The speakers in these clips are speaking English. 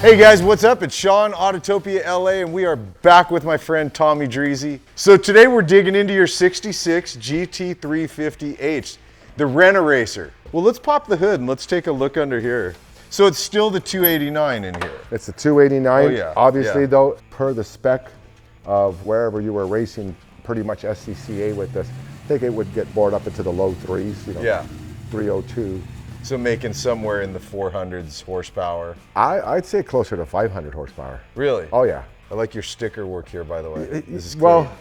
Hey guys, what's up? It's Sean, Autotopia LA, and we are back with my friend Tomy Drissi. So today we're digging into your 66 GT350H, the Rent-A-Racer. Well, let's pop the hood and let's take a look under here. So it's still the 289 in here. It's the 289. Oh, yeah. Obviously though, per the spec of wherever you were racing, pretty much SCCA with this, I think it would get bored up into the low threes, you know, Yeah. 302. So making somewhere in the 400s horsepower. I'd say closer to 500 horsepower. Really? Oh yeah. I like your sticker work here, by the way. This is clean. Well,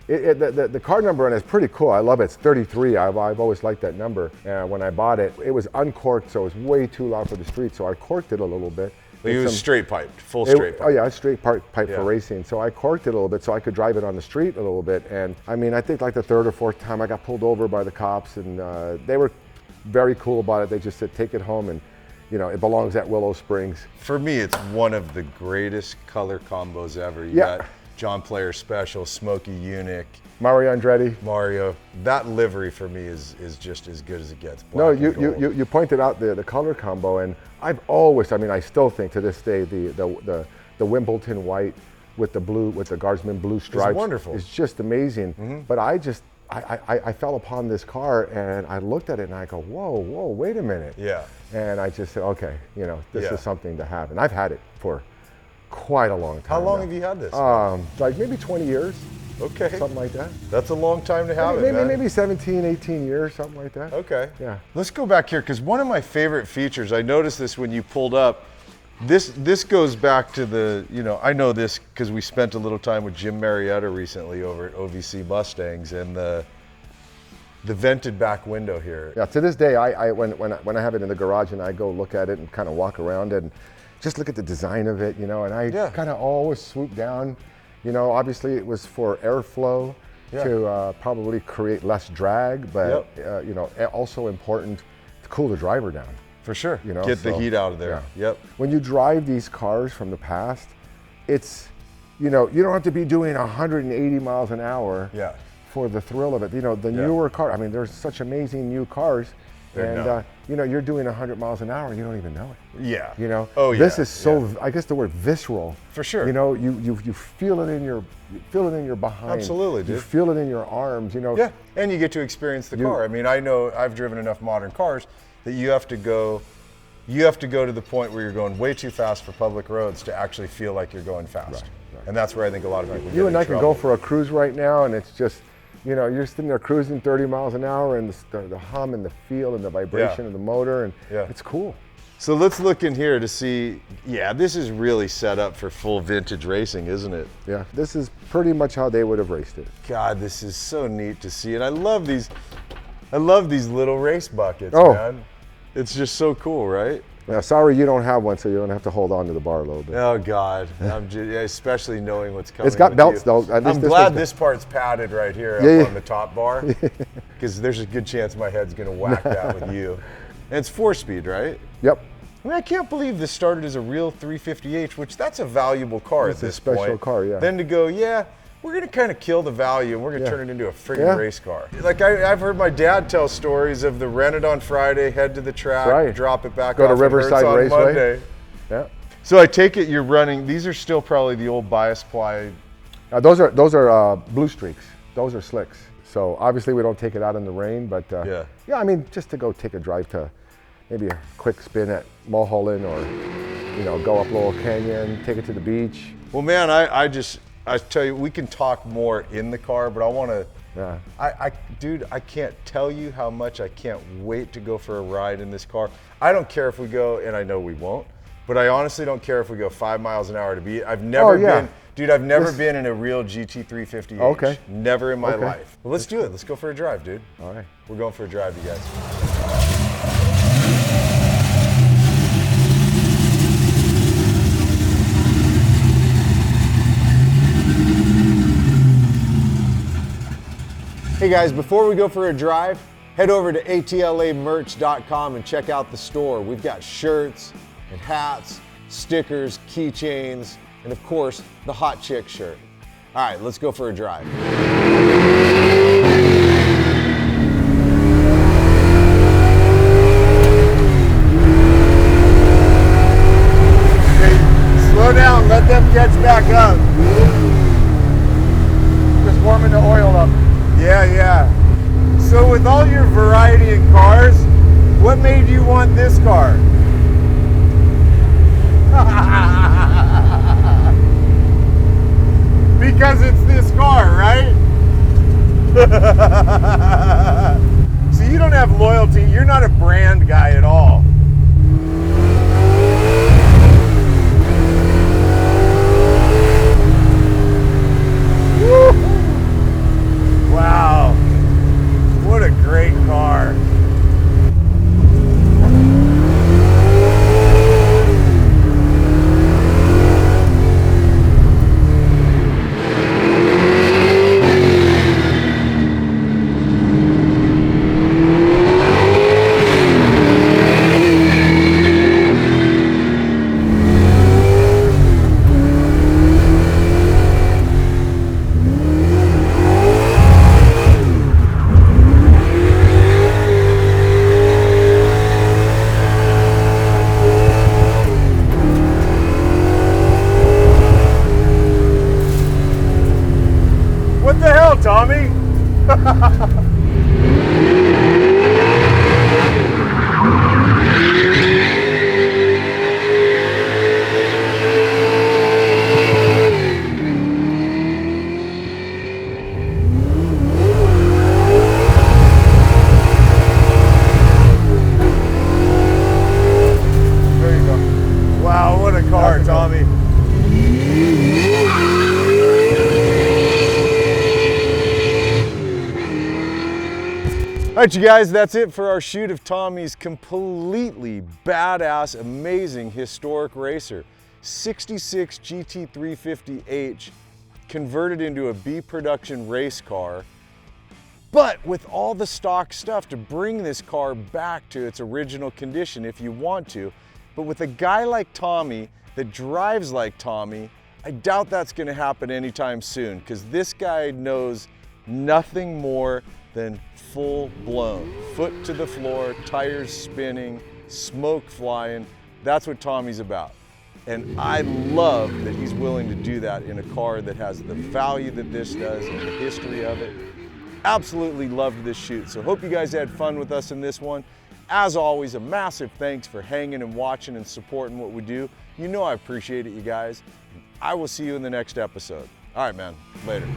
the car number on it is pretty cool. I love it. It's 33. I've always liked that number. When I bought it, it was uncorked, so it was way too loud for the street. So I corked it a little bit. It was straight piped, full straight pipe. Oh yeah, it's straight pipe Yeah. for racing. So I corked it a little bit so I could drive it on the street a little bit. And I mean, I think like the third or fourth time I got pulled over by the cops, and they were very cool about it. They just said, take it home, and you know, it belongs at Willow Springs. For me, it's one of the greatest color combos ever. You Yeah. got John Player Special, Smokey Unic, Mario Andretti. Mario. That livery for me is just as good as it gets. No, Black and gold. you pointed out the color combo, and I've always, I mean, I still think to this day the Wimbledon white with the blue, with the Guardsman blue stripes, wonderful. It's just amazing. But I fell upon this car and I looked at it and I go, whoa, wait a minute. Yeah. And I just said, okay, you know, this Yeah. is something to have. And I've had it for quite a long time. How long now. have you had this? Like maybe 20 years, Okay. something like that. That's a long time to have it, man. Maybe 17, 18 years, something like that. Okay. Yeah. Let's go back here, because one of my favorite features, I noticed this when you pulled up, this goes back to the, you know, I know this because we spent a little time with Jim Marietta recently over at OVC Mustangs, and the vented back window here. Yeah, to this day, when I have it in the garage and I go look at it and kind of walk around it and just look at the design of it, you know, and I kind of always swoop down. You know, obviously it was for airflow to probably create less drag, but you know, also important to cool the driver down. For sure. You know, get the heat out of there. Yeah. Yep. When you drive these cars from the past, it's, you know, you don't have to be doing 180 miles an hour. Yeah. For the thrill of it. You know, the newer car, I mean, there's such amazing new cars, and you know, you're doing 100 miles an hour, you don't even know it. Yeah. You know, Oh, this is so, yeah. I guess the word visceral. For sure. You know, you feel it in your behind. Absolutely, dude. You feel it in your arms, you know. Yeah, and you get to experience the car. I mean, I know I've driven enough modern cars that you have to go to the point where you're going way too fast for public roads to actually feel like you're going fast. Right. And that's where I think a lot of people get You and in I can trouble. go for a cruise right now, and it's just, you know, you're sitting there cruising 30 miles an hour, and the hum and the feel and the vibration of the motor, and it's cool. So let's look in here to see, this is really set up for full vintage racing, isn't it? Yeah, this is pretty much how they would have raced it. God, this is so neat to see. And I love these little race buckets, man. It's just so cool, right? Yeah, sorry you don't have one, so you're gonna have to hold on to the bar a little bit. Oh God, I'm just, especially knowing what's coming. It's got belts though. I'm glad this part's padded right here up on the top bar, because there's a good chance my head's gonna whack that with you. And it's 4-speed, right? Yep. I mean, I can't believe this started as a real 350H, which that's a valuable car at this point. It's a special car, yeah. Then to go, we're gonna kind of kill the value and we're gonna turn it into a friggin' race car. Like I've heard my dad tell stories of the rent it on Friday, head to the track, drop it back off to Riverside on Raceway. Monday. Yeah. So I take it you're running, these are still probably the old bias ply. Those are blue streaks. Those are slicks. So obviously we don't take it out in the rain, but yeah, I mean, just to go take a drive to maybe a quick spin at Mulholland, or you know, go up Laurel Canyon, take it to the beach. Well, man, I tell you, we can talk more in the car, but I want to, dude, I can't tell you how much I can't wait to go for a ride in this car. I don't care if we go, and I know we won't, but I honestly don't care if we go 5 miles an hour to beat. I've never been, dude, I've never been in a real GT350H. Okay. Never in my life. Well, let's do it. Let's go for a drive, dude. All right. We're going for a drive, you guys. Hey guys, before we go for a drive, head over to atlamerch.com and check out the store. We've got shirts and hats, stickers, keychains, and of course, the hot chick shirt. All right, let's go for a drive. variety in cars. What made you want this car? Because it's this car, right? So you don't have loyalty. You're not a brand guy at all. Wow, what a great car. What the hell, Tommy? There you go. Wow, what a car, Tommy. All right, you guys, that's it for our shoot of Tommy's completely badass, amazing, historic racer. 66 GT350H converted into a B production race car, but with all the stock stuff to bring this car back to its original condition if you want to. But with a guy like Tommy that drives like Tommy, I doubt that's gonna happen anytime soon, because this guy knows nothing more than full blown, foot to the floor, tires spinning, smoke flying. That's what Tommy's about. And I love that he's willing to do that in a car that has the value that this does and the history of it. Absolutely loved this shoot. So hope you guys had fun with us in this one. As always, a massive thanks for hanging and watching and supporting what we do. You know I appreciate it, you guys. I will see you in the next episode. All right, man, later.